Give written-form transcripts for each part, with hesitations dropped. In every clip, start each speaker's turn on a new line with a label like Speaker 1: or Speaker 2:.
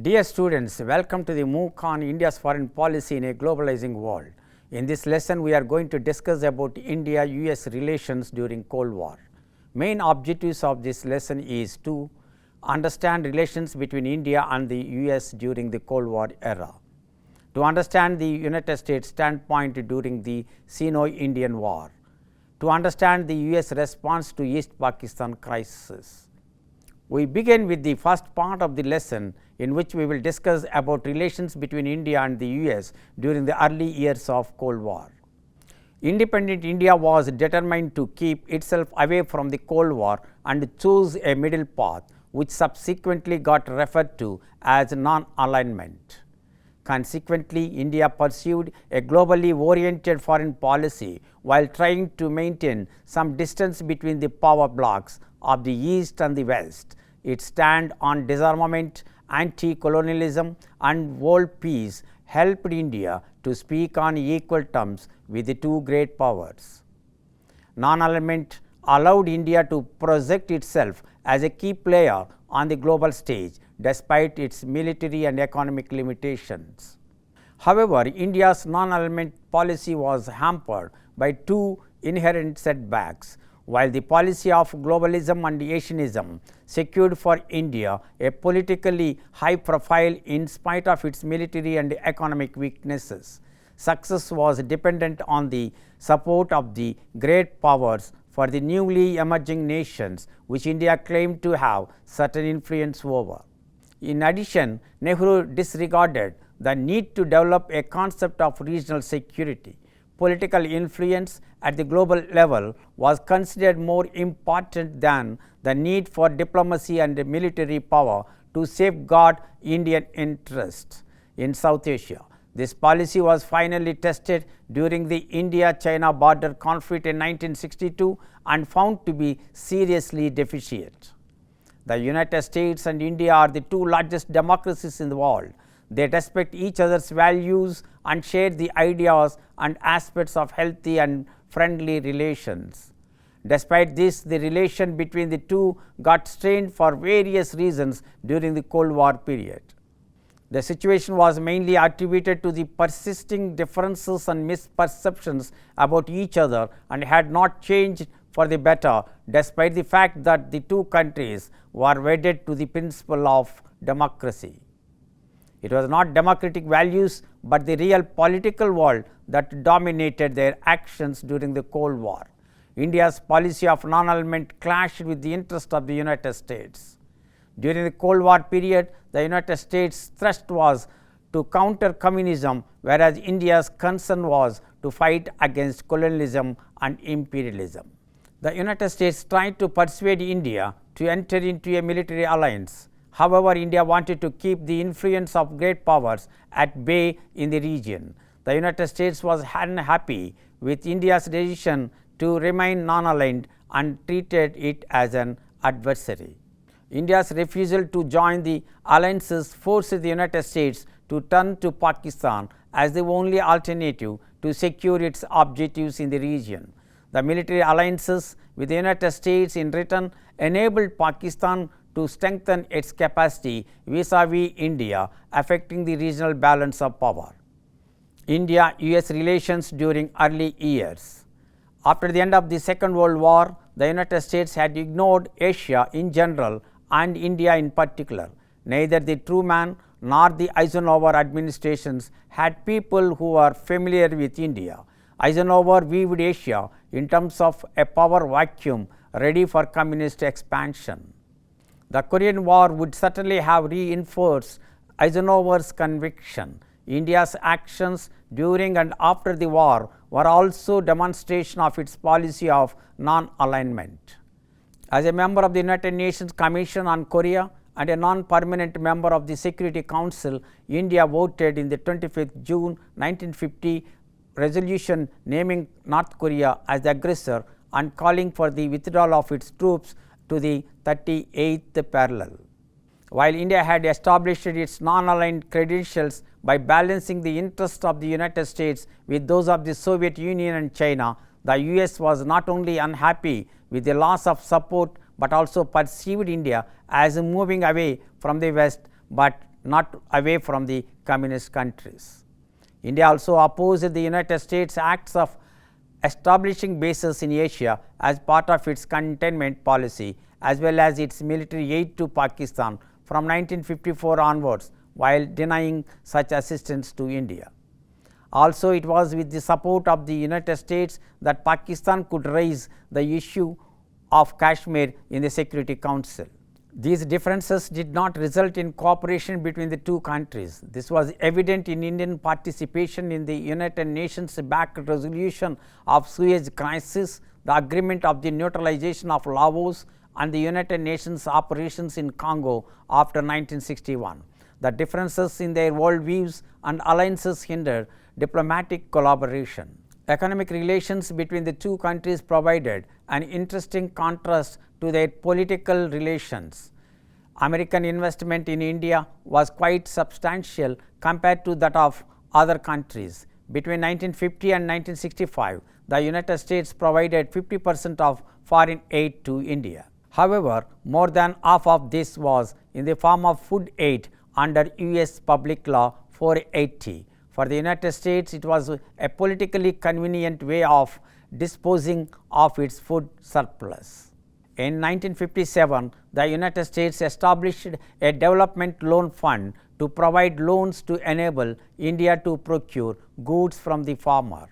Speaker 1: Dear students, welcome to the MOOC on India's foreign policy in a globalizing world. In this lesson, we are going to discuss about India-US relations during Cold War. Main objectives of this lesson is to understand relations between India and the US during the Cold War era, to understand the United States standpoint during the Sino-Indian War, to understand the US response to East Pakistan crisis. We begin with the first part of the lesson, in which we will discuss about relations between India and the US during the early years of Cold War. Independent India was determined to keep itself away from the Cold War and chose a middle path, which subsequently got referred to as non-alignment. Consequently, India pursued a globally oriented foreign policy while trying to maintain some distance between the power blocs of the East and the West. Its stand on disarmament, anti-colonialism and world peace helped India to speak on equal terms with the two great powers. Non-alignment allowed India to project itself as a key player on the global stage despite its military and economic limitations. However, India's non-alignment policy was hampered by two inherent setbacks. While the policy of globalism and Asianism secured for India a politically high profile in spite of its military and economic weaknesses, success was dependent on the support of the great powers for the newly emerging nations which India claimed to have certain influence over. In addition, Nehru disregarded the need to develop a concept of regional security. Political influence at the global level was considered more important than the need for diplomacy and military power to safeguard Indian interests in South Asia. This policy was finally tested during the India-China border conflict in 1962 and found to be seriously deficient. The United States and India are the two largest democracies in the world. They respect each other's values and share the ideas and aspects of healthy and friendly relations. Despite this, the relation between the two got strained for various reasons during the Cold War period. The situation was mainly attributed to the persisting differences and misperceptions about each other and had not changed for the better, despite the fact that the two countries were wedded to the principle of democracy. It was not democratic values, but the real political world that dominated their actions during the Cold War. India's policy of non-alignment clashed with the interest of the United States. During the Cold War period, the United States' thrust was to counter communism, whereas India's concern was to fight against colonialism and imperialism. The United States tried to persuade India to enter into a military alliance. However, India wanted to keep the influence of great powers at bay in the region. The United States was unhappy with India's decision to remain non-aligned and treated it as an adversary. India's refusal to join the alliances forced the United States to turn to Pakistan as the only alternative to secure its objectives in the region. The military alliances with the United States in return enabled Pakistan to strengthen its capacity vis-a-vis India, affecting the regional balance of power. India-US relations during early years. After the end of the Second World War, the United States had ignored Asia in general and India in particular. Neither the Truman nor the Eisenhower administrations had people who were familiar with India. Eisenhower viewed Asia in terms of a power vacuum ready for communist expansion. The Korean War would certainly have reinforced Eisenhower's conviction. India's actions during and after the war were also demonstration of its policy of non-alignment. As a member of the United Nations Commission on Korea and a non-permanent member of the Security Council, India voted in the 25th June 1950 resolution naming North Korea as the aggressor and calling for the withdrawal of its troops to the 38th parallel. While India had established its non-aligned credentials by balancing the interests of the United States with those of the Soviet Union and China, the US was not only unhappy with the loss of support, but also perceived India as moving away from the West, but not away from the communist countries. India also opposed the United States acts of establishing bases in Asia as part of its containment policy, as well as its military aid to Pakistan from 1954 onwards, while denying such assistance to India. Also, it was with the support of the United States that Pakistan could raise the issue of Kashmir in the Security Council. These differences did not result in cooperation between the two countries. This was evident in Indian participation in the United Nations-backed resolution of Suez crisis, the agreement of the neutralization of Laos, and the United Nations operations in Congo after 1961. The differences in their worldviews and alliances hindered diplomatic collaboration. Economic relations between the two countries provided an interesting contrast to their political relations. American investment in India was quite substantial compared to that of other countries. Between 1950 and 1965, the United States provided 50% of foreign aid to India. However, more than half of this was in the form of food aid under U.S. Public Law 480. For the United States, it was a politically convenient way of disposing of its food surplus. In 1957, the United States established a development loan fund to provide loans to enable India to procure goods from the farmer.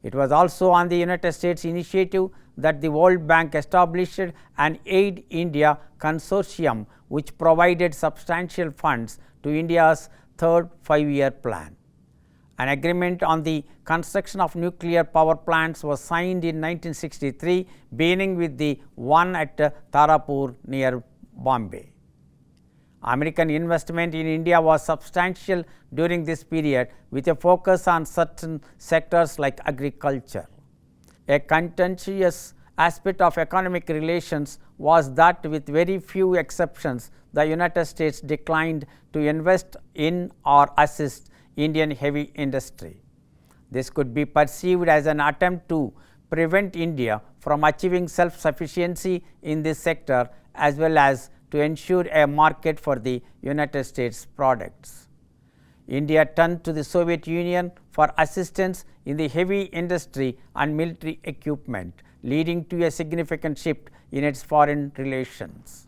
Speaker 1: It was also on the United States initiative that the World Bank established an Aid India consortium, which provided substantial funds to India's third 5-year plan. An agreement on the construction of nuclear power plants was signed in 1963, beginning with the one at Tarapur near Bombay. American investment in India was substantial during this period, with a focus on certain sectors like agriculture. A contentious aspect of economic relations was that, with very few exceptions, the United States declined to invest in or assist Indian heavy industry. This could be perceived as an attempt to prevent India from achieving self-sufficiency in this sector, as well as to ensure a market for the United States products. India turned to the Soviet Union for assistance in the heavy industry and military equipment, leading to a significant shift in its foreign relations.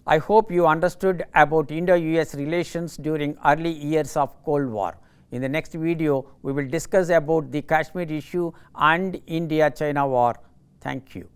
Speaker 1: I hope you understood about Indo-US relations during early years of Cold War. In the next video, we will discuss about the Kashmir issue and India-China war. Thank you.